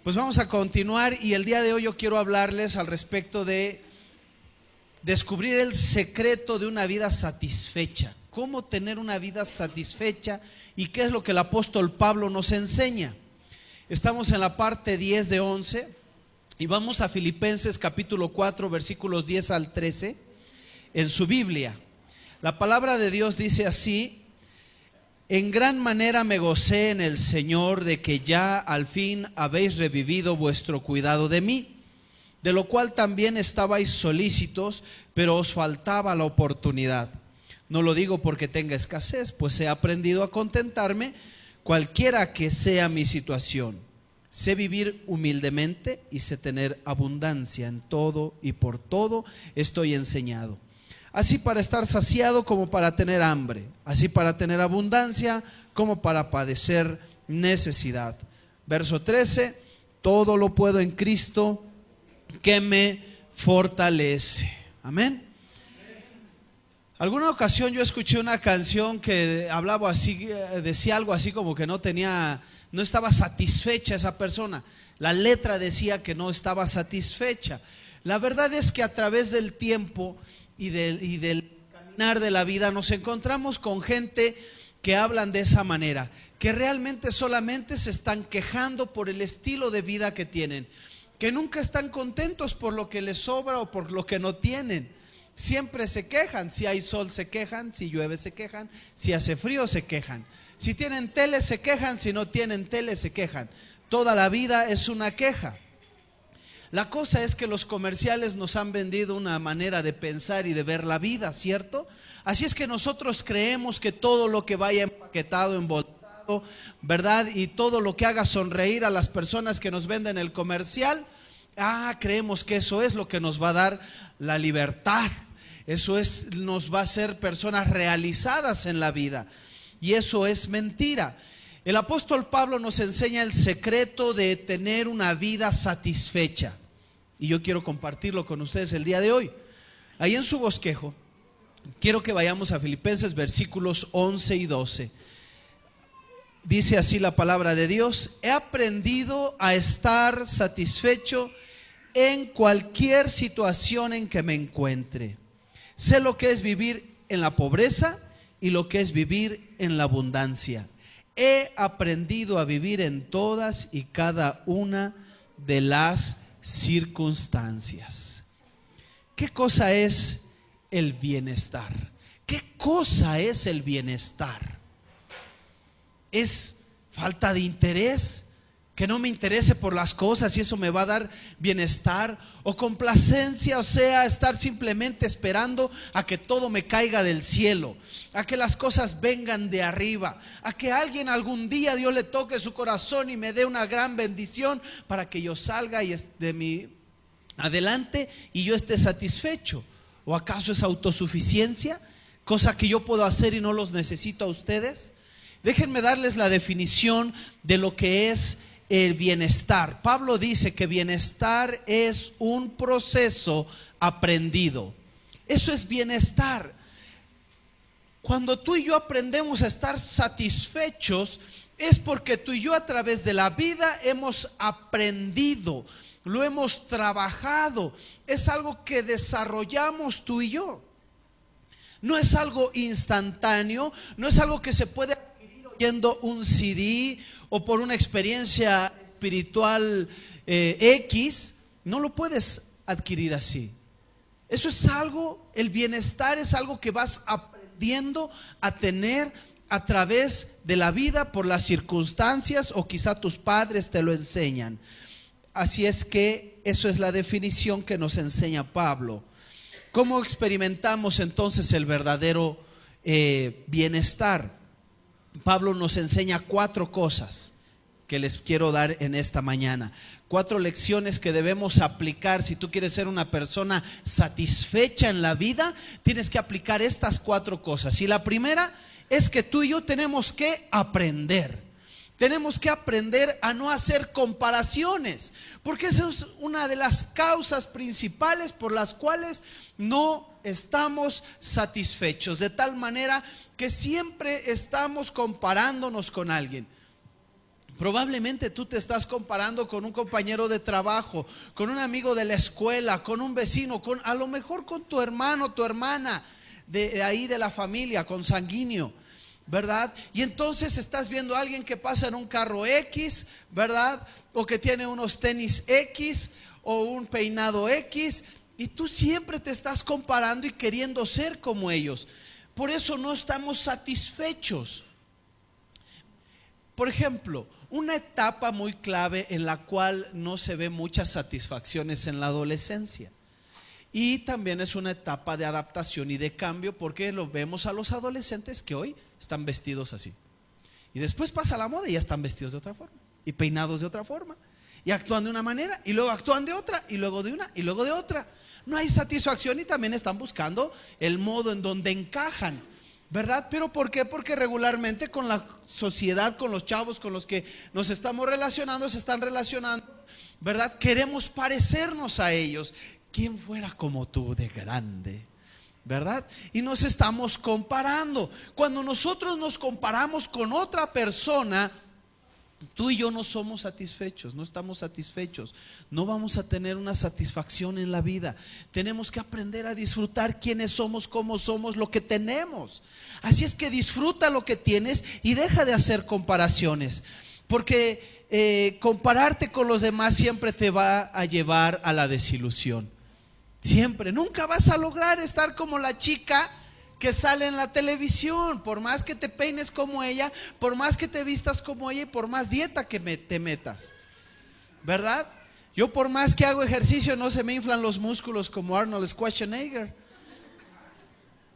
Pues vamos a continuar y el día de hoy yo quiero hablarles al respecto de descubrir el secreto de una vida satisfecha. Cómo tener una vida satisfecha y qué es lo que el apóstol Pablo nos enseña. Estamos en la parte 10 de 11 y vamos a Filipenses capítulo 4 versículos 10 al 13 en su Biblia. La palabra de Dios dice así: en gran manera me gocé en el Señor de que ya al fin habéis revivido vuestro cuidado de mí, de lo cual también estabais solícitos, pero os faltaba la oportunidad. No lo digo porque tenga escasez, pues he aprendido a contentarme cualquiera que sea mi situación. Sé vivir humildemente y sé tener abundancia en todo y por todo estoy enseñado. Así para estar saciado como para tener hambre, así para tener abundancia como para padecer necesidad. Verso 13, todo lo puedo en Cristo que me fortalece. Amén. Alguna ocasión yo escuché una canción que hablaba así, decía algo así como que no estaba satisfecha esa persona. La letra decía que no estaba satisfecha. La verdad es que a través del tiempo y del caminar de la vida nos encontramos con gente que hablan de esa manera, que realmente solamente se están quejando por el estilo de vida que tienen, que nunca están contentos por lo que les sobra o por lo que no tienen. Siempre se quejan, si hay sol se quejan, si llueve se quejan, si hace frío se quejan, si tienen tele se quejan, si no tienen tele se quejan. Toda la vida es una queja. La cosa es que los comerciales nos han vendido una manera de pensar y de ver la vida, ¿cierto? Así es que nosotros creemos que todo lo que vaya empaquetado, embolsado, ¿verdad? Y todo lo que haga sonreír a las personas que nos venden el comercial, creemos que eso es lo que nos va a dar la libertad. Nos va a hacer personas realizadas en la vida. Y eso es mentira. El apóstol Pablo nos enseña el secreto de tener una vida satisfecha. Y yo quiero compartirlo con ustedes el día de hoy. Ahí en su bosquejo, quiero que vayamos a Filipenses versículos 11 y 12. Dice así la palabra de Dios: he aprendido a estar satisfecho en cualquier situación en que me encuentre. Sé lo que es vivir en la pobreza y lo que es vivir en la abundancia. He aprendido a vivir en todas y cada una de las circunstancias. ¿Qué cosa es el bienestar? ¿Qué cosa es el bienestar? ¿Es falta de interés? Que no me interese por las cosas y eso me va a dar bienestar, o complacencia, o sea, estar simplemente esperando a que todo me caiga del cielo, a que las cosas vengan de arriba, a que alguien algún día Dios le toque su corazón y me dé una gran bendición para que yo salga y de mi adelante y yo esté satisfecho. ¿O acaso es autosuficiencia? Cosa que yo puedo hacer y no los necesito a ustedes. Déjenme darles la definición de lo que es el bienestar. Pablo dice que bienestar es un proceso aprendido. Eso es bienestar. Cuando tú y yo aprendemos a estar satisfechos, es porque tú y yo a través de la vida hemos aprendido, lo hemos trabajado. Es algo que desarrollamos tú y yo. No es algo instantáneo, no es algo que se puede adquirir oyendo un CD o por una experiencia espiritual X. No lo puedes adquirir así. Eso es algo, el bienestar es algo que vas aprendiendo a tener a través de la vida, por las circunstancias, o quizá tus padres te lo enseñan. Así es que eso es la definición que nos enseña Pablo. ¿Cómo experimentamos entonces el verdadero bienestar? Pablo nos enseña 4 cosas que les quiero dar en esta mañana. 4 lecciones que debemos aplicar. Si tú quieres ser una persona satisfecha en la vida, tienes que aplicar estas 4 cosas. Y la primera es que tú y yo tenemos que aprender. Tenemos que aprender a no hacer comparaciones, porque esa es una de las causas principales por las cuales no estamos satisfechos, de tal manera que siempre estamos comparándonos con alguien. Probablemente tú te estás comparando con un compañero de trabajo, con un amigo de la escuela, con un vecino, a lo mejor con tu hermano, tu hermana, de ahí de la familia, consanguíneo, ¿verdad? Y entonces estás viendo a alguien que pasa en un carro X, ¿verdad? O que tiene unos tenis X o un peinado X, y tú siempre te estás comparando y queriendo ser como ellos. Por eso no estamos satisfechos. Por ejemplo, una etapa muy clave en la cual no se ve muchas satisfacciones en la adolescencia. Y también es una etapa de adaptación y de cambio, porque lo vemos a los adolescentes que hoy están vestidos así. Y después pasa la moda y ya están vestidos de otra forma, y peinados de otra forma, y actúan de una manera, y luego actúan de otra, y luego de una, y luego de otra. No hay satisfacción y también están buscando el modo en donde encajan, ¿verdad? ¿Pero por qué? Porque regularmente con la sociedad, con los chavos con los que nos estamos relacionando, se están relacionando, ¿verdad? Queremos parecernos a ellos. ¿Quién fuera como tú de grande? ¿Verdad? Y nos estamos comparando. Cuando nosotros nos comparamos con otra persona, tú y yo no somos satisfechos, no estamos satisfechos, no vamos a tener una satisfacción en la vida. Tenemos que aprender a disfrutar quiénes somos, cómo somos, lo que tenemos. Así es que disfruta lo que tienes y deja de hacer comparaciones, porque compararte con los demás siempre te va a llevar a la desilusión. Siempre, nunca vas a lograr estar como la chica que sale en la televisión, por más que te peines como ella, por más que te vistas como ella y por más dieta que te metas, ¿verdad? Yo por más que hago ejercicio no se me inflan los músculos como Arnold Schwarzenegger.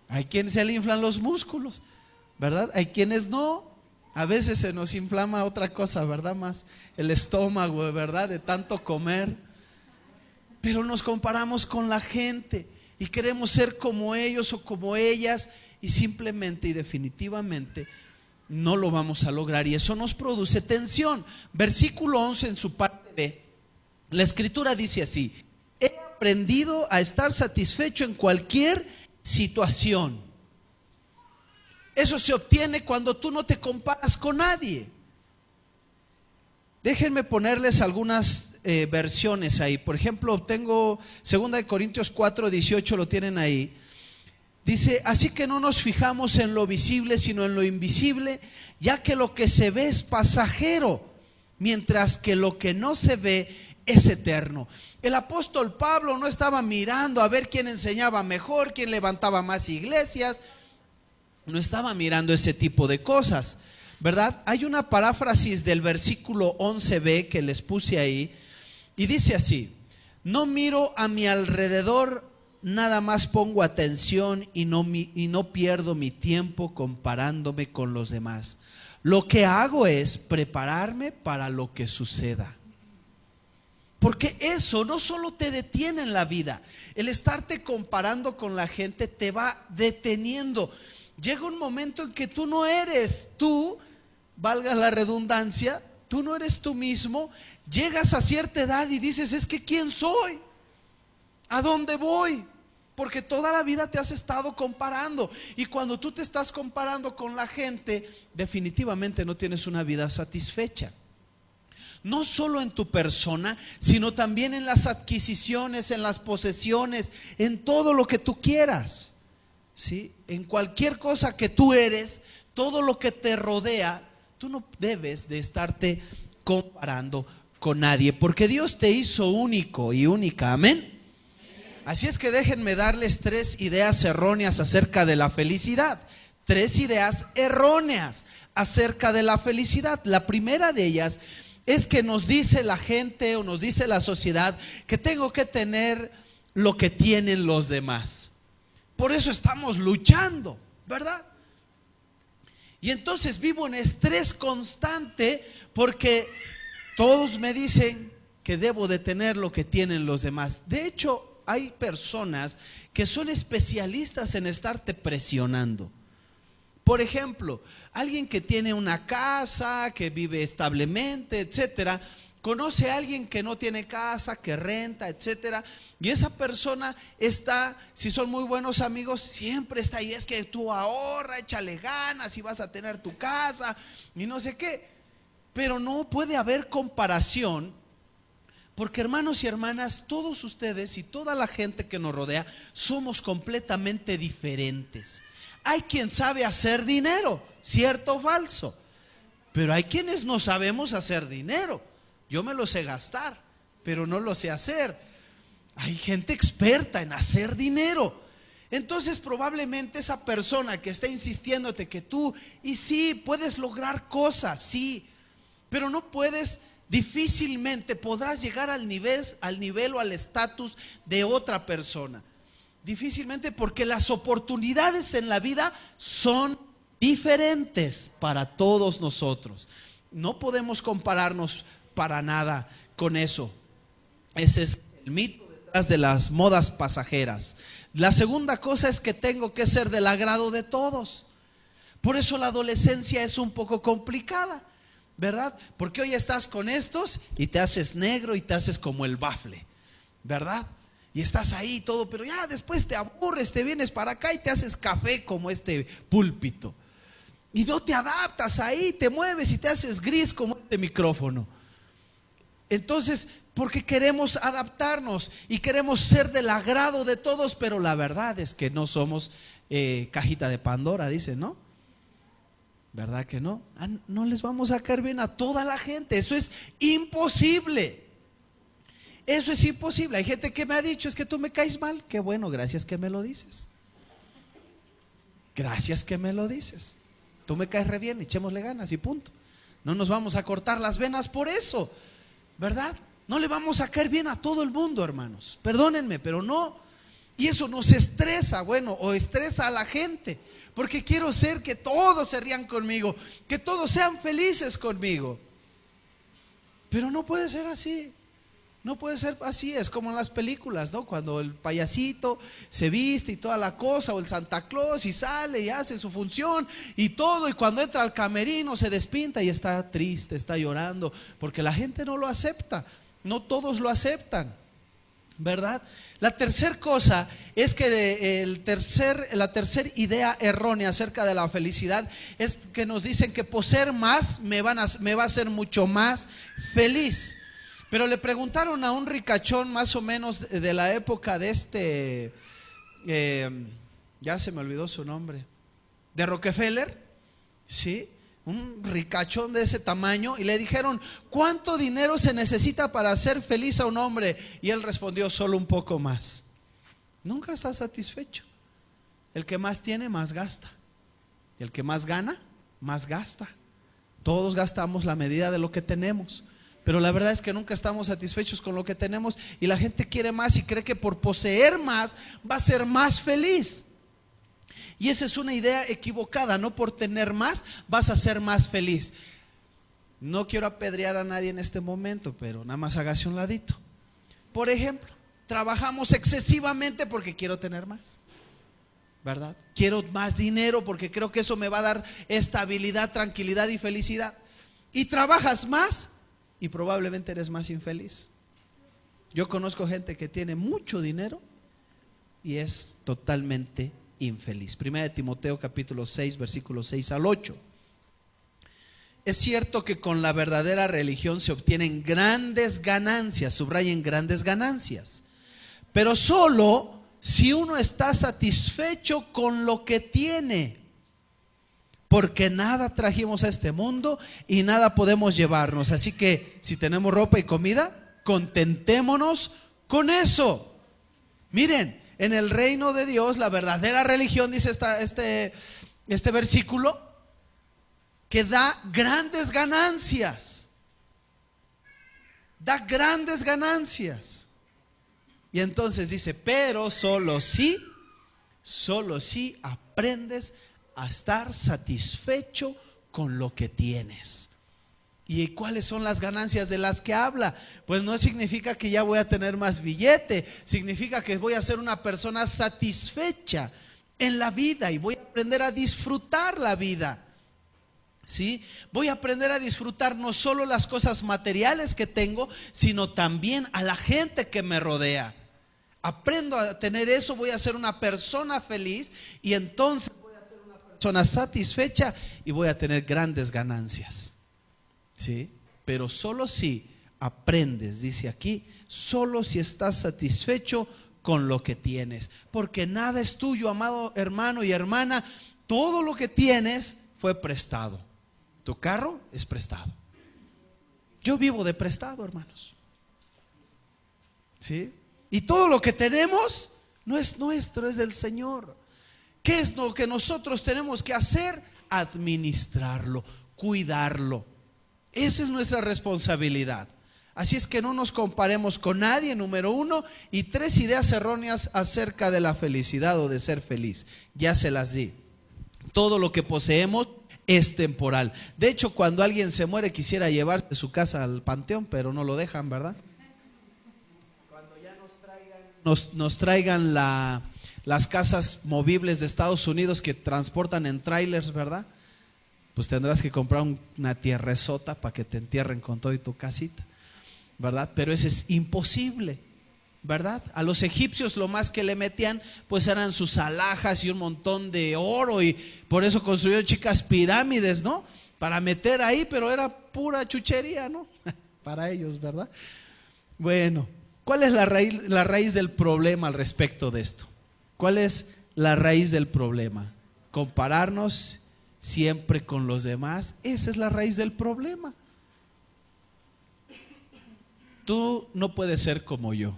Hay quienes se le inflan los músculos, ¿verdad? Hay quienes no. A veces se nos inflama otra cosa, ¿verdad? Más el estómago, ¿verdad? De tanto comer. Pero nos comparamos con la gente y queremos ser como ellos o como ellas, y simplemente y definitivamente no lo vamos a lograr, y eso nos produce tensión. Versículo 11 en su parte B, la escritura dice así: he aprendido a estar satisfecho en cualquier situación. Eso se obtiene cuando tú no te comparas con nadie. Déjenme ponerles algunas versiones ahí. Por ejemplo, tengo 2 Corintios 4:18, lo tienen ahí. Dice: así que no nos fijamos en lo visible, sino en lo invisible, ya que lo que se ve es pasajero, mientras que lo que no se ve es eterno. El apóstol Pablo no estaba mirando a ver quién enseñaba mejor, quién levantaba más iglesias. No estaba mirando ese tipo de cosas, ¿verdad? Hay una paráfrasis del versículo 11b que les puse ahí, y dice así: no miro a mi alrededor, nada más pongo atención y no pierdo mi tiempo comparándome con los demás. Lo que hago es prepararme para lo que suceda. Porque eso no solo te detiene en la vida, el estarte comparando con la gente te va deteniendo. Llega un momento en que tú no eres tú, valga la redundancia, tú no eres tú mismo. Llegas a cierta edad y dices: es que ¿quién soy? ¿A dónde voy? Porque toda la vida te has estado comparando, y cuando tú te estás comparando con la gente, definitivamente no tienes una vida satisfecha. No solo en tu persona, sino también en las adquisiciones, en las posesiones, en todo lo que tú quieras, ¿sí? En cualquier cosa que tú eres, todo lo que te rodea, tú no debes de estarte comparando con nadie, porque Dios te hizo único y única, amén. Así es que déjenme darles 3 ideas erróneas acerca de la felicidad. 3 ideas erróneas acerca de la felicidad. La primera de ellas es que nos dice la gente o nos dice la sociedad que tengo que tener lo que tienen los demás. Por eso estamos luchando, ¿verdad? Y entonces vivo en estrés constante porque todos me dicen que debo de tener lo que tienen los demás. De hecho, hay personas que son especialistas en estarte presionando. Por ejemplo, alguien que tiene una casa, que vive establemente, etcétera, conoce a alguien que no tiene casa, que renta, etcétera, y esa persona está, si son muy buenos amigos, siempre está ahí: es que tú ahorra, échale ganas y vas a tener tu casa y no sé qué. Pero no puede haber comparación, porque hermanos y hermanas, todos ustedes y toda la gente que nos rodea somos completamente diferentes. Hay quien sabe hacer dinero, cierto o falso, pero hay quienes no sabemos hacer dinero. Yo me lo sé gastar, pero no lo sé hacer. Hay gente experta en hacer dinero. Entonces probablemente esa persona que está insistiéndote que tú, y sí, puedes lograr cosas, sí, pero no puedes, difícilmente podrás llegar al nivel o al estatus de otra persona. Difícilmente, porque las oportunidades en la vida son diferentes para todos nosotros. No podemos compararnos para nada con eso. Ese es el mito detrás de las modas pasajeras. La segunda cosa es que tengo que ser del agrado de todos. Por eso la adolescencia es un poco complicada, ¿verdad? Porque hoy estás con estos y te haces negro y te haces como el bafle, ¿verdad? Y estás ahí todo, pero ya después te aburres, te vienes para acá y te haces café como este púlpito. Y no te adaptas ahí, te mueves y te haces gris como este micrófono. Entonces, porque queremos adaptarnos y queremos ser del agrado de todos, pero la verdad es que no somos cajita de Pandora, dicen, ¿no? ¿Verdad que no? No les vamos a caer bien a toda la gente, eso es imposible. Eso es imposible. Hay gente que me ha dicho, es que tú me caes mal. Qué bueno, gracias que me lo dices. Gracias que me lo dices. Tú me caes re bien, echémosle ganas y punto. No nos vamos a cortar las venas por eso, ¿verdad? No le vamos a caer bien a todo el mundo, hermanos. Perdónenme, pero no. Y eso nos estresa, bueno, o estresa a la gente, porque quiero ser que todos se rían conmigo, que todos sean felices conmigo. Pero no puede ser así. No puede ser así, es como en las películas, ¿no? Cuando el payasito se viste y toda la cosa, o el Santa Claus, y sale y hace su función y todo, y cuando entra al camerino se despinta y está triste, está llorando, porque la gente no lo acepta, no todos lo aceptan, ¿verdad? La tercera cosa es que la tercera idea errónea acerca de la felicidad es que nos dicen que poseer más me va a hacer mucho más feliz. Pero le preguntaron a un ricachón más o menos de la época de ya se me olvidó su nombre, de Rockefeller, ¿sí? Un ricachón de ese tamaño, y le dijeron, ¿cuánto dinero se necesita para hacer feliz a un hombre? Y él respondió, solo un poco más. Nunca está satisfecho. El que más tiene, más gasta. El que más gana, más gasta. Todos gastamos la medida de lo que tenemos. Pero la verdad es que nunca estamos satisfechos con lo que tenemos, y la gente quiere más y cree que por poseer más va a ser más feliz. Y esa es una idea equivocada. No por tener más vas a ser más feliz. No quiero apedrear a nadie en este momento, pero nada más hágase un ladito. Por ejemplo, trabajamos excesivamente porque quiero tener más, ¿verdad? Quiero más dinero porque creo que eso me va a dar estabilidad, tranquilidad y felicidad. Y trabajas más y probablemente eres más infeliz. Yo conozco gente que tiene mucho dinero y es totalmente infeliz. Primera de Timoteo capítulo 6 versículos 6 al 8. Es cierto que con la verdadera religión se obtienen grandes ganancias, subrayen grandes ganancias, pero solo si uno está satisfecho con lo que tiene. Porque nada trajimos a este mundo y nada podemos llevarnos. Así que si tenemos ropa y comida, contentémonos con eso. Miren, en el reino de Dios, la verdadera religión, dice este versículo, que da grandes ganancias. Da grandes ganancias. Y entonces dice, pero solo si aprendes a estar satisfecho con lo que tienes. ¿Y cuáles son las ganancias de las que habla? Pues no significa que ya voy a tener más billete, significa que voy a ser una persona satisfecha en la vida y voy a aprender a disfrutar la vida. ¿Sí? Voy a aprender a disfrutar no solo las cosas materiales que tengo, sino también a la gente que me rodea. Aprendo a tener eso, voy a ser una persona feliz y entonces persona satisfecha y voy a tener grandes ganancias. ¿sí? Pero solo si aprendes, dice aquí, solo si estás satisfecho con lo que tienes, porque nada es tuyo, amado hermano y hermana. Todo lo que tienes fue prestado. Tu carro es prestado. Yo vivo de prestado, hermanos, ¿sí? Y todo lo que tenemos no es nuestro, es del Señor. ¿Qué es lo que nosotros tenemos que hacer? Administrarlo, cuidarlo. Esa es nuestra responsabilidad. Así es que no nos comparemos con nadie, número uno. Y 3 ideas erróneas acerca de la felicidad o de ser feliz. Ya se las di. Todo lo que poseemos es temporal. De hecho, cuando alguien se muere quisiera llevarse su casa al panteón, pero no lo dejan, ¿verdad? Cuando ya nos traigan las casas movibles de Estados Unidos que transportan en trailers, ¿verdad? Pues tendrás que comprar una tierresota para que te entierren con todo y tu casita, ¿verdad? Pero eso es imposible, ¿verdad? A los egipcios lo más que le metían pues eran sus alhajas y un montón de oro, y por eso construyeron chicas pirámides, ¿no? Para meter ahí, pero era pura chuchería, ¿no? Para ellos, ¿verdad? Bueno, ¿cuál es la raíz del problema al respecto de esto? ¿Cuál es la raíz del problema? Compararnos siempre con los demás. Esa es la raíz del problema. Tú no puedes ser como yo.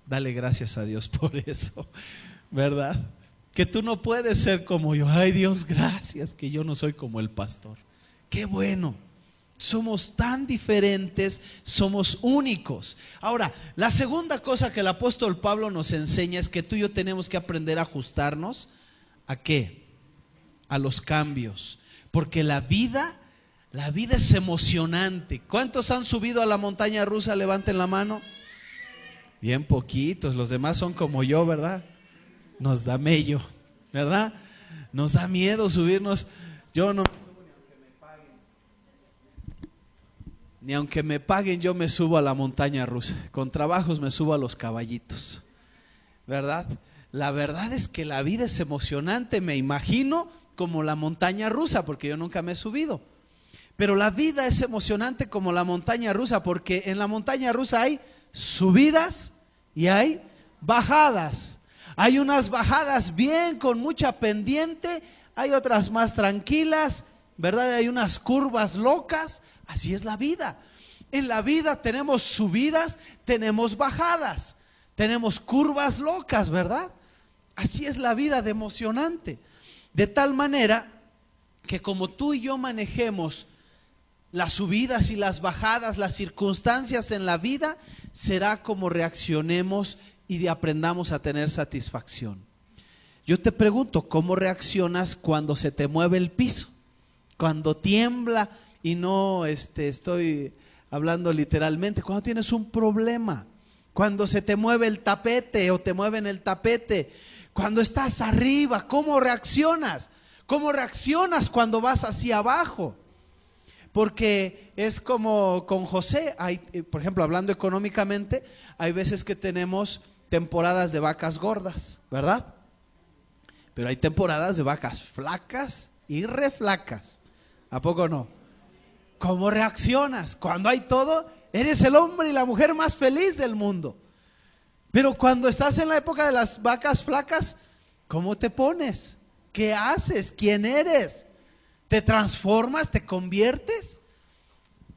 Dale gracias a Dios por eso, ¿verdad? Que tú no puedes ser como yo. Ay, Dios, gracias que yo no soy como el pastor. Qué bueno. Somos tan diferentes, somos únicos. Ahora, la segunda cosa que el apóstol Pablo nos enseña es que tú y yo tenemos que aprender a ajustarnos. ¿A qué? A los cambios. Porque la vida es emocionante. ¿Cuántos han subido a la montaña rusa? Levanten la mano. Bien poquitos, los demás son como yo, ¿verdad? Nos da mello, ¿verdad? Nos da miedo subirnos. Yo no me subo ni aunque me paguen, yo me subo a la montaña rusa. Con trabajos me subo a los caballitos, ¿verdad? La verdad es que la vida es emocionante, me imagino como la montaña rusa, porque yo nunca me he subido. Pero la vida es emocionante como la montaña rusa, porque en la montaña rusa hay subidas y hay bajadas. Hay unas bajadas bien con mucha pendiente, hay otras más tranquilas, ¿verdad? Hay unas curvas locas. Así es la vida. En la vida tenemos subidas, tenemos bajadas, tenemos curvas locas, ¿verdad? Así es la vida de emocionante. De tal manera que como tú y yo manejemos las subidas y las bajadas, las circunstancias en la vida, será como reaccionemos y aprendamos a tener satisfacción. Yo te pregunto, ¿cómo reaccionas cuando se te mueve el piso? Cuando tiembla, y no estoy hablando literalmente, cuando tienes un problema, cuando se te mueve el tapete o te mueven el tapete, cuando estás arriba, ¿cómo reaccionas? ¿Cómo reaccionas cuando vas hacia abajo? Porque es como con José, por ejemplo, hablando económicamente, hay veces que tenemos temporadas de vacas gordas, ¿verdad? Pero hay temporadas de vacas flacas y reflacas. ¿A poco no? ¿Cómo reaccionas? Cuando hay todo, eres el hombre y la mujer más feliz del mundo. Pero cuando estás en la época de las vacas flacas, ¿cómo te pones? ¿Qué haces? ¿Quién eres? ¿Te transformas? ¿Te conviertes?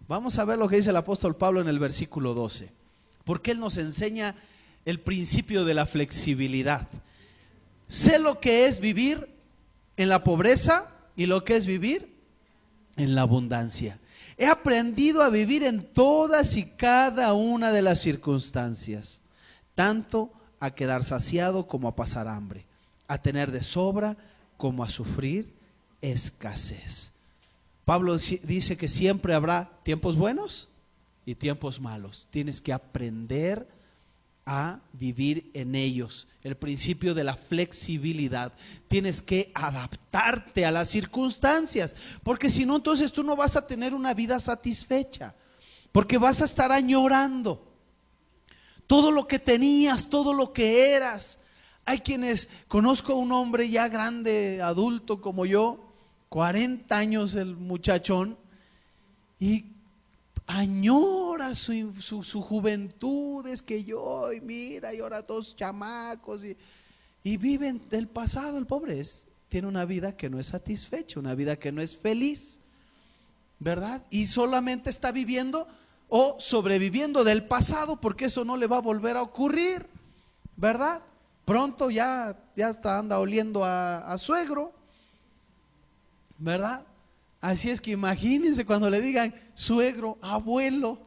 Vamos a ver lo que dice el apóstol Pablo en el versículo 12. Porque él nos enseña el principio de la flexibilidad. Sé lo que es vivir en la pobreza y lo que es vivir en la abundancia. He aprendido a vivir en todas y cada una de las circunstancias, tanto a quedar saciado como a pasar hambre, a tener de sobra como a sufrir escasez. Pablo dice que siempre habrá tiempos buenos y tiempos malos. Tienes que aprender a vivir en ellos. El principio de la flexibilidad. Tienes que adaptarte a las circunstancias, porque si no, entonces tú no vas a tener una vida satisfecha, porque vas a estar añorando todo lo que tenías, todo lo que eras. Hay quienes, conozco a un hombre ya grande, adulto como yo, 40 años el muchachón, y añora su juventud, es que yo, y mira, y ahora dos chamacos, y viven del pasado. El pobre tiene una vida que no es satisfecha, una vida que no es feliz, ¿verdad? Y solamente está viviendo o sobreviviendo del pasado, porque eso no le va a volver a ocurrir, ¿verdad? Pronto ya anda oliendo a suegro, ¿verdad? Así es que imagínense cuando le digan suegro, abuelo,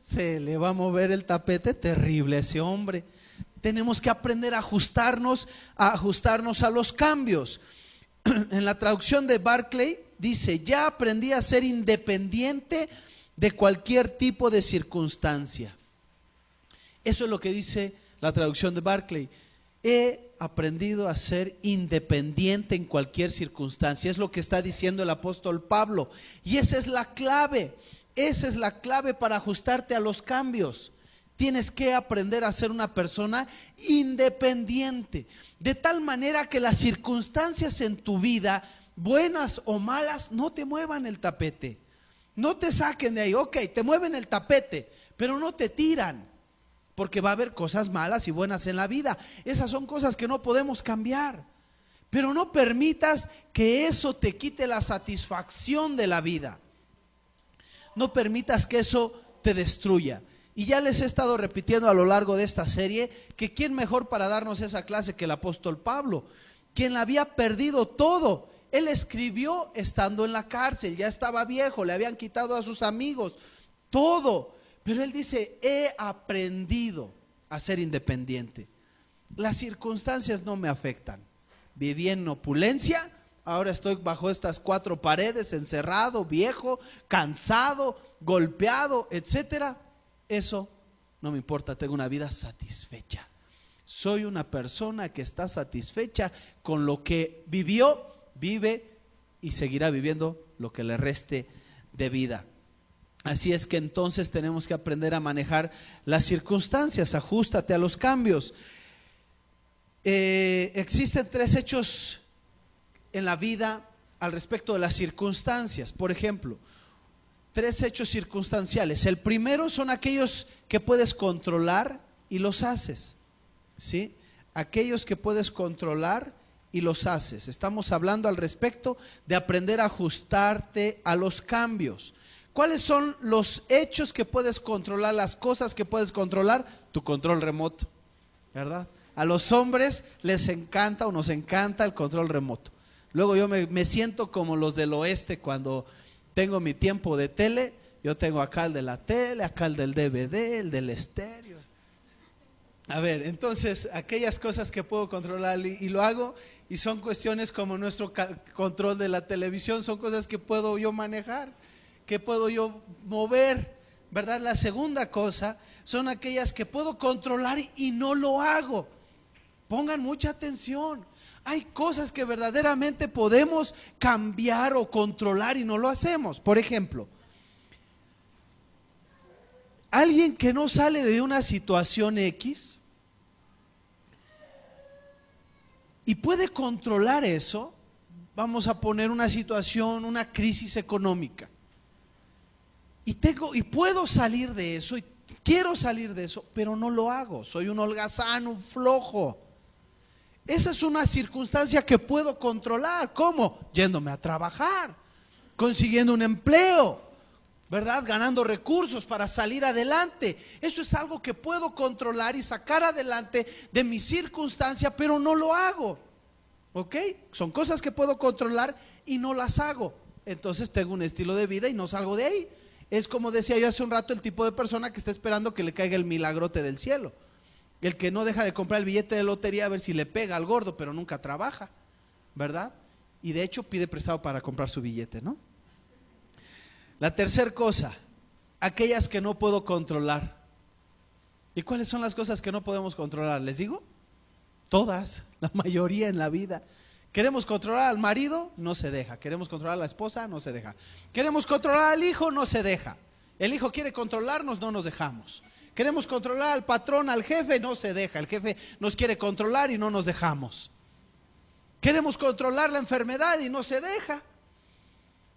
se le va a mover el tapete terrible a ese hombre. Tenemos que aprender a ajustarnos a los cambios. En la traducción de Barclay dice: ya aprendí a ser independiente de cualquier tipo de circunstancia. Eso es lo que dice la traducción de Barclay. He aprendido a ser independiente en cualquier circunstancia. Es lo que está diciendo el apóstol Pablo. Y esa es la clave. Esa es la clave para ajustarte a los cambios. Tienes que aprender a ser una persona independiente, de tal manera que las circunstancias en tu vida, buenas o malas, no te muevan el tapete. No te saquen de ahí. Ok, te mueven el tapete, pero no te tiran. Porque va a haber cosas malas y buenas en la vida. Esas son cosas que no podemos cambiar. Pero no permitas que eso te quite la satisfacción de la vida. No permitas que eso te destruya. Y ya les he estado repitiendo a lo largo de esta serie que quién mejor para darnos esa clase que el apóstol Pablo, quien la había perdido todo. Él escribió estando en la cárcel, ya estaba viejo, le habían quitado a sus amigos, todo. Pero él dice: he aprendido a ser independiente. Las circunstancias no me afectan. Viví en opulencia, ahora estoy bajo estas 4 paredes, encerrado, viejo, cansado, golpeado, etcétera. Eso no me importa, tengo una vida satisfecha. Soy una persona que está satisfecha con lo que vivió, vive y seguirá viviendo lo que le reste de vida. Así es que entonces tenemos que aprender a manejar las circunstancias. Ajústate a los cambios. Existen 3 hechos en la vida al respecto de las circunstancias. Por ejemplo, 3 hechos circunstanciales. El primero son aquellos que puedes controlar y los haces, ¿sí? Aquellos que puedes controlar y los haces. Estamos hablando al respecto de aprender a ajustarte a los cambios. ¿Cuáles son los hechos que puedes controlar, las cosas que puedes controlar? Tu control remoto, ¿verdad? A los hombres les encanta o nos encanta el control remoto. Luego yo me siento como los del oeste cuando tengo mi tiempo de tele. Yo tengo acá el de la tele, acá el del DVD, el del estéreo. A ver, entonces aquellas cosas que puedo controlar y lo hago, y son cuestiones como nuestro control de la televisión, son cosas que puedo yo manejar, que puedo yo mover, ¿verdad? La segunda cosa son aquellas que puedo controlar y no lo hago. Pongan mucha atención. Hay cosas que verdaderamente podemos cambiar o controlar y no lo hacemos. Por ejemplo, alguien que no sale de una situación X y puede controlar eso. Vamos a poner una situación, una crisis económica, y puedo salir de eso, y quiero salir de eso, pero no lo hago. Soy un holgazán, un flojo. Esa es una circunstancia que puedo controlar. ¿Cómo? Yéndome a trabajar, consiguiendo un empleo, ¿verdad? Ganando recursos para salir adelante. Eso es algo que puedo controlar y sacar adelante de mi circunstancia, pero no lo hago. ¿Ok? Son cosas que puedo controlar y no las hago. Entonces tengo un estilo de vida y no salgo de ahí. Es como decía yo hace un rato, el tipo de persona que está esperando que le caiga el milagrote del cielo. El que no deja de comprar el billete de lotería a ver si le pega al gordo, pero nunca trabaja, ¿verdad? Y de hecho pide prestado para comprar su billete, ¿no? La tercera cosa, aquellas que no puedo controlar. ¿Y cuáles son las cosas que no podemos controlar? ¿Les digo? Todas, la mayoría en la vida. Queremos controlar al marido, no se deja. Queremos controlar a la esposa, no se deja. Queremos controlar al hijo, no se deja. El hijo quiere controlarnos, no nos dejamos. Queremos controlar al patrón, al jefe, no se deja. El jefe nos quiere controlar y no nos dejamos. Queremos controlar la enfermedad y no se deja,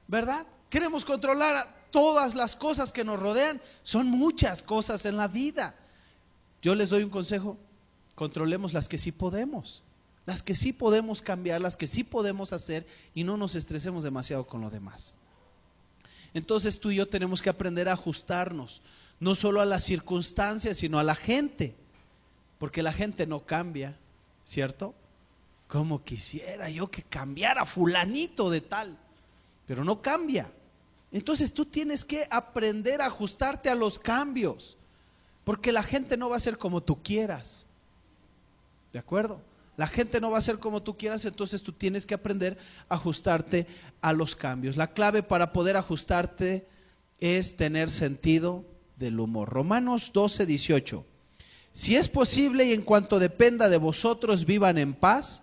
¿verdad? Queremos controlar todas las cosas que nos rodean, son muchas cosas en la vida. Yo les doy un consejo: controlemos las que sí podemos, las que sí podemos cambiar, las que sí podemos hacer, y no nos estresemos demasiado con lo demás. Entonces tú y yo tenemos que aprender a ajustarnos, no solo a las circunstancias, sino a la gente, porque la gente no cambia, ¿cierto? Como quisiera yo que cambiara fulanito de tal, pero no cambia. Entonces tú tienes que aprender a ajustarte a los cambios, porque la gente no va a ser como tú quieras, ¿de acuerdo? La gente no va a ser como tú quieras, entonces tú tienes que aprender a ajustarte a los cambios. La clave para poder ajustarte es tener sentido del humor. Romanos 12:18. Si es posible y en cuanto dependa de vosotros, vivan en paz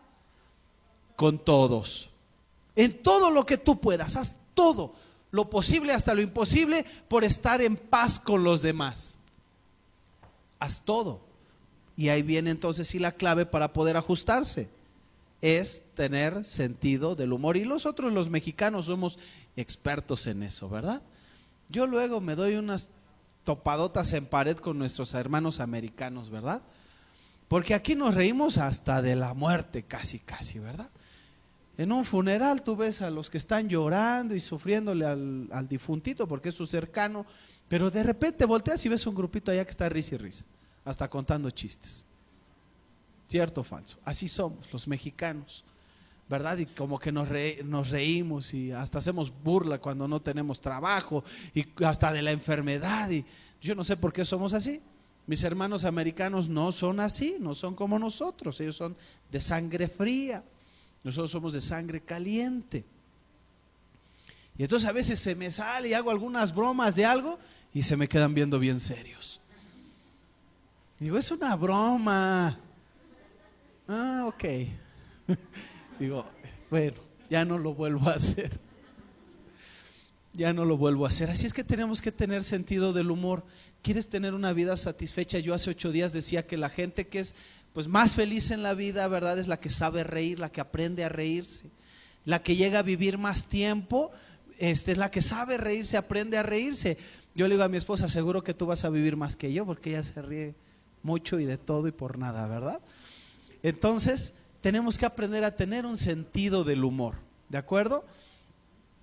con todos. En todo lo que tú puedas, haz todo lo posible hasta lo imposible por estar en paz con los demás. Haz todo. Y ahí viene entonces sí la clave para poder ajustarse, es tener sentido del humor. Y nosotros los mexicanos somos expertos en eso, ¿verdad? Yo luego me doy unas topadotas en pared con nuestros hermanos americanos, ¿verdad? Porque aquí nos reímos hasta de la muerte, casi, ¿verdad? En un funeral tú ves a los que están llorando y sufriéndole al difuntito porque es su cercano, pero de repente volteas y ves un grupito allá que está risa y risa, hasta contando chistes. ¿Cierto o falso? Así somos los mexicanos, ¿verdad? Y como que nos reímos y hasta hacemos burla cuando no tenemos trabajo y hasta de la enfermedad. Y yo no sé por qué somos así. Mis hermanos americanos no son así, no son como nosotros. Ellos son de sangre fría, nosotros somos de sangre caliente. Y entonces a veces se me sale y hago algunas bromas de algo y se me quedan viendo bien serios. Digo, es una broma. Ah, ok. Digo, bueno, ya no lo vuelvo a hacer. Ya no lo vuelvo a hacer. Así es que tenemos que tener sentido del humor. ¿Quieres tener una vida satisfecha? Yo hace 8 días decía que la gente que es pues más feliz en la vida, ¿verdad? Es la que sabe reír, la que aprende a reírse. La que llega a vivir más tiempo, es la que sabe reírse, aprende a reírse. Yo le digo a mi esposa, seguro que tú vas a vivir más que yo, porque ella se ríe mucho y de todo y por nada, ¿verdad? Entonces, tenemos que aprender a tener un sentido del humor, ¿de acuerdo?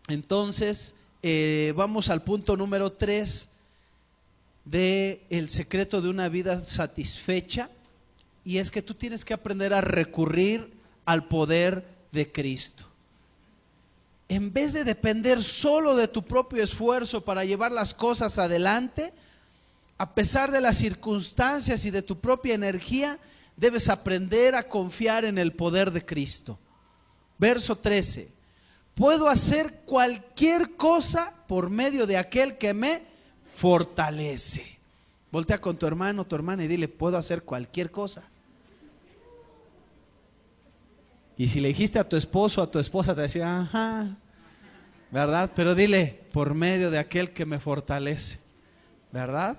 Entonces, vamos al punto número 3 de el secreto de una vida satisfecha, y es que tú tienes que aprender a recurrir al poder de Cristo. En vez de depender solo de tu propio esfuerzo para llevar las cosas adelante, a pesar de las circunstancias y de tu propia energía, debes aprender a confiar en el poder de Cristo. Verso 13. Puedo hacer cualquier cosa por medio de aquel que me fortalece. Voltea con tu hermano, tu hermana y dile, puedo hacer cualquier cosa. Y si le dijiste a tu esposo o a tu esposa, te decía, ajá, ¿verdad? Pero dile, por medio de aquel que me fortalece, ¿verdad?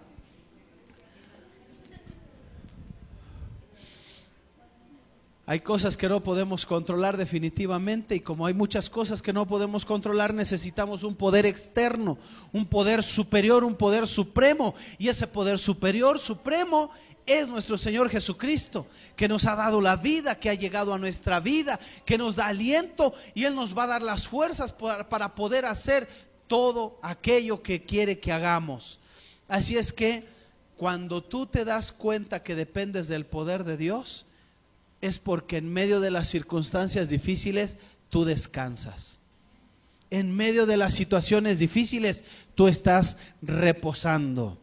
Hay cosas que no podemos controlar definitivamente, y como hay muchas cosas que no podemos controlar, necesitamos un poder externo, un poder superior, un poder supremo, y ese poder superior, supremo, es nuestro Señor Jesucristo, que nos ha dado la vida, que ha llegado a nuestra vida, que nos da aliento, y Él nos va a dar las fuerzas para poder hacer todo aquello que quiere que hagamos. Así es que cuando tú te das cuenta que dependes del poder de Dios, es porque en medio de las circunstancias difíciles tú descansas. En medio de las situaciones difíciles tú estás reposando.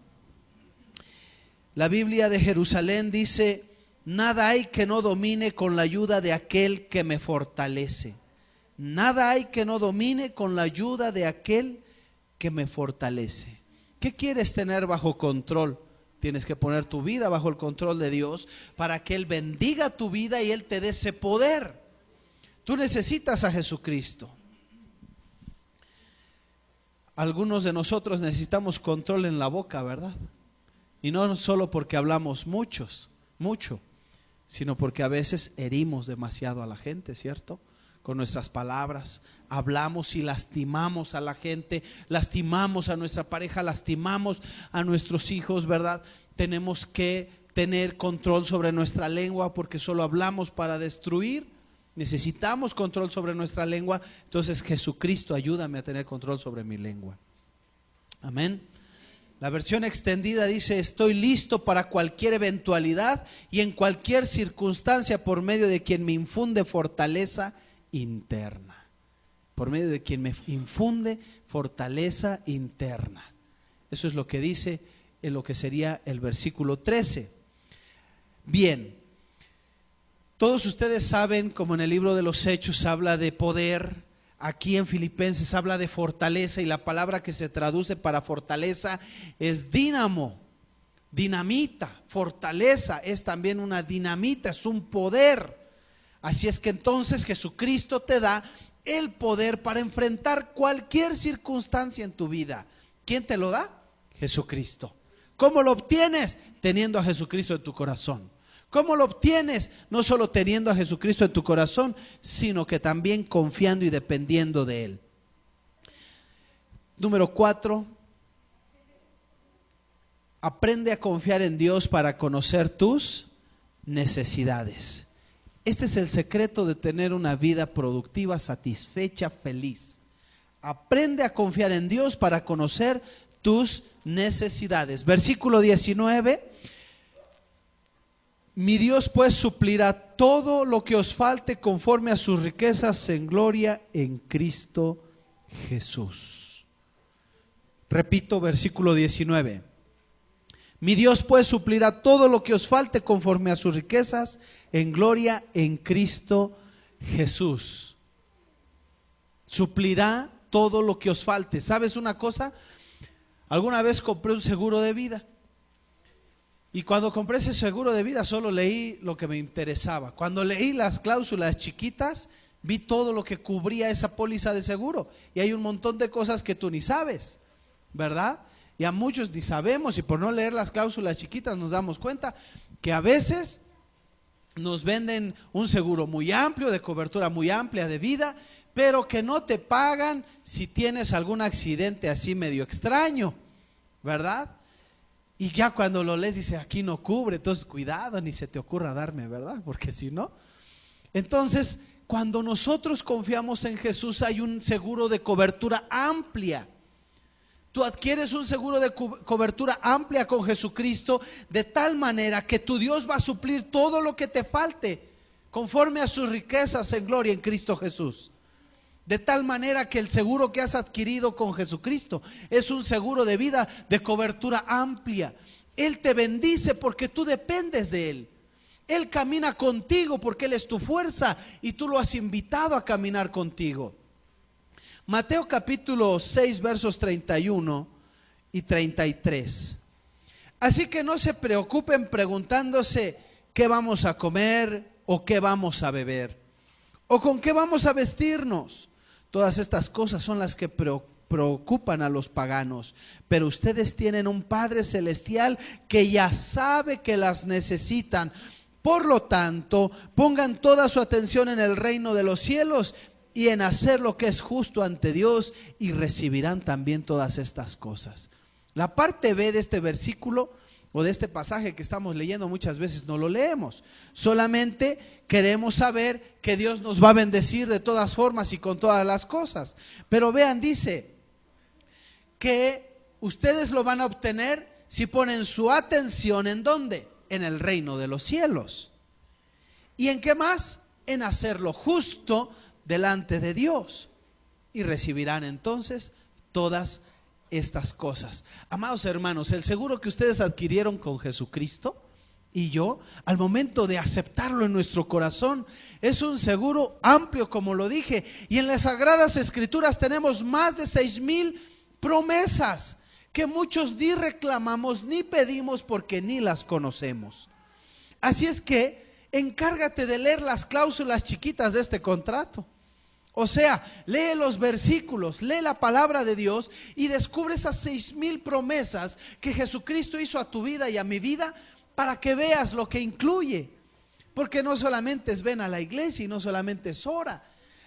La Biblia de Jerusalén dice, nada hay que no domine con la ayuda de aquel que me fortalece. Nada hay que no domine con la ayuda de aquel que me fortalece. ¿Qué quieres tener bajo control? Tienes que poner tu vida bajo el control de Dios para que Él bendiga tu vida y Él te dé ese poder. Tú necesitas a Jesucristo. Algunos de nosotros necesitamos control en la boca, ¿verdad? Y no solo porque hablamos mucho, sino porque a veces herimos demasiado a la gente, ¿cierto? con nuestras palabras. Hablamos y lastimamos a la gente, lastimamos a nuestra pareja, lastimamos a nuestros hijos, ¿verdad? Tenemos que tener control sobre nuestra lengua, porque solo hablamos para destruir. Necesitamos control sobre nuestra lengua. Entonces, Jesucristo, ayúdame a tener control sobre mi lengua. Amén. La versión extendida dice: estoy listo para cualquier eventualidad y en cualquier circunstancia, por medio de quien me infunde fortaleza interna. Por medio de quien me infunde fortaleza interna. Eso es lo que dice en lo que sería el versículo 13. Bien, todos ustedes saben, como en el libro de los Hechos habla de poder, aquí en Filipenses habla de fortaleza, y la palabra que se traduce para fortaleza es dínamo, dinamita. Fortaleza es también una dinamita, es un poder. Así es que entonces Jesucristo te da el poder para enfrentar cualquier circunstancia en tu vida. ¿Quién te lo da? Jesucristo. ¿Cómo lo obtienes? Teniendo a Jesucristo en tu corazón. ¿Cómo lo obtienes? No solo teniendo a Jesucristo en tu corazón, sino que también confiando y dependiendo de Él. Número 4, aprende a confiar en Dios para conocer tus necesidades. Este es el secreto de tener una vida productiva, satisfecha, feliz. Aprende a confiar en Dios para conocer tus necesidades. Versículo 19. Mi Dios pues suplirá todo lo que os falte conforme a sus riquezas en gloria en Cristo Jesús. Repito, versículo 19. Mi Dios pues suplirá todo lo que os falte conforme a sus riquezas en gloria en Cristo Jesús. Suplirá todo lo que os falte. ¿Sabes una cosa? Alguna vez compré un seguro de vida. Y cuando compré ese seguro de vida solo leí lo que me interesaba. Cuando leí las cláusulas chiquitas, vi todo lo que cubría esa póliza de seguro. Y hay un montón de cosas que tú ni sabes, ¿verdad? Y a muchos ni sabemos, y por no leer las cláusulas chiquitas nos damos cuenta que a veces nos venden un seguro muy amplio, de cobertura muy amplia de vida, pero que no te pagan si tienes algún accidente así medio extraño, ¿verdad? Y ya cuando lo lees dice, aquí no cubre, entonces cuidado, ni se te ocurra darme, ¿verdad? Porque si no. Entonces, cuando nosotros confiamos en Jesús, hay un seguro de cobertura amplia. Tú adquieres un seguro de cobertura amplia con Jesucristo, de tal manera que tu Dios va a suplir todo lo que te falte, conforme a sus riquezas en gloria en Cristo Jesús. De tal manera que el seguro que has adquirido con Jesucristo es un seguro de vida de cobertura amplia. Él te bendice porque tú dependes de Él. Él camina contigo porque Él es tu fuerza y tú lo has invitado a caminar contigo. Mateo capítulo 6 versos 31 y 33. Así que no se preocupen preguntándose qué vamos a comer o qué vamos a beber o con qué vamos a vestirnos. Todas estas cosas son las que preocupan a los paganos, pero ustedes tienen un Padre celestial que ya sabe que las necesitan. Por lo tanto, pongan toda su atención en el reino de los cielos y en hacer lo que es justo ante Dios, y recibirán también todas estas cosas. La parte B de este versículo o de este pasaje que estamos leyendo muchas veces no lo leemos. Solamente queremos saber que Dios nos va a bendecir de todas formas y con todas las cosas. Pero vean, dice que ustedes lo van a obtener si ponen su atención ¿en dónde? En el reino de los cielos. ¿Y en qué más? En hacer lo justo delante de Dios, y recibirán entonces todas estas cosas. Amados hermanos, el seguro que ustedes adquirieron con Jesucristo y yo, al momento de aceptarlo en nuestro corazón, es un seguro amplio, como lo dije, y en las Sagradas Escrituras tenemos más de 6,000 promesas que muchos ni reclamamos ni pedimos porque ni las conocemos. Así es que encárgate de leer las cláusulas chiquitas de este contrato. O sea, lee los versículos, lee la palabra de Dios y descubre esas 6,000 promesas que Jesucristo hizo a tu vida y a mi vida, para que veas lo que incluye. Porque no solamente es ven a la iglesia y no solamente es ora.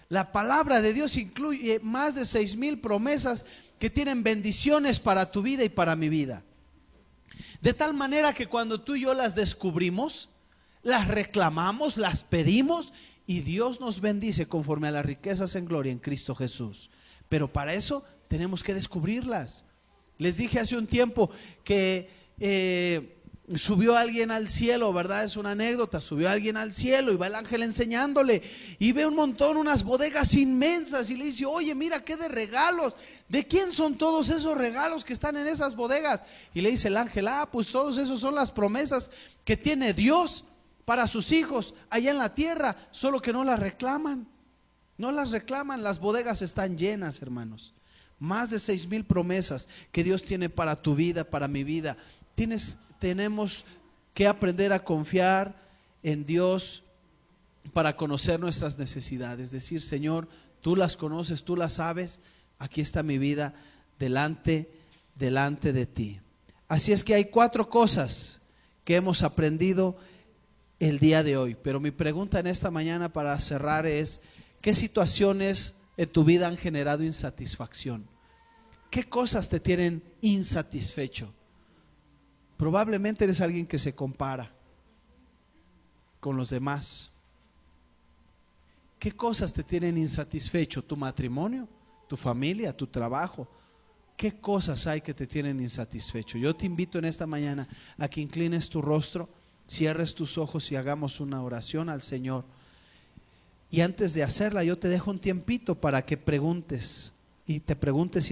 La palabra de Dios incluye más de 6,000 promesas que tienen bendiciones para tu vida y para mi vida. De tal manera que cuando tú y yo las descubrimos, las reclamamos, las pedimos y Dios nos bendice conforme a las riquezas en gloria en Cristo Jesús. Pero para eso tenemos que descubrirlas. Les dije hace un tiempo que subió alguien al cielo, ¿verdad? Es una anécdota. Subió alguien al cielo y va el ángel enseñándole y ve un montón, unas bodegas inmensas y le dice: oye, mira qué de regalos, ¿de quién son todos esos regalos que están en esas bodegas? Y le dice el ángel: pues todos esos son las promesas que tiene Dios para sus hijos allá en la tierra, solo que no las reclaman. No las reclaman. Las bodegas están llenas, hermanos. Más de 6,000 promesas que Dios tiene para tu vida, para mi vida. Tenemos que aprender a confiar en Dios para conocer nuestras necesidades. Decir: Señor, tú las conoces, tú las sabes, aquí está mi vida delante de ti. Así es que hay 4 cosas que hemos aprendido el día de hoy. Pero mi pregunta en esta mañana para cerrar es: ¿qué situaciones en tu vida han generado insatisfacción? ¿Qué cosas te tienen insatisfecho? Probablemente eres alguien que se compara con los demás. ¿Qué cosas te tienen insatisfecho? ¿Tu matrimonio? ¿Tu familia? ¿Tu trabajo? ¿Qué cosas hay que te tienen insatisfecho? Yo te invito en esta mañana a que inclines tu rostro, cierres tus ojos y hagamos una oración al Señor. Y antes de hacerla, yo te dejo un tiempito para que preguntes y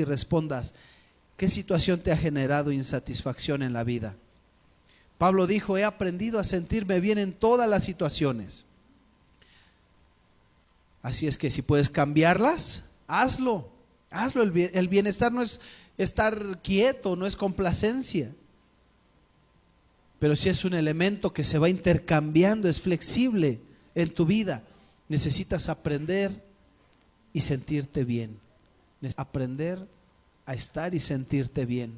respondas: ¿qué situación te ha generado insatisfacción en la vida? Pablo dijo: he aprendido a sentirme bien en todas las situaciones. Así es que si puedes cambiarlas, hazlo. El bienestar no es estar quieto, no es complacencia. Pero si es un elemento que se va intercambiando, es flexible en tu vida. Necesitas aprender y sentirte bien. Aprender a estar y sentirte bien.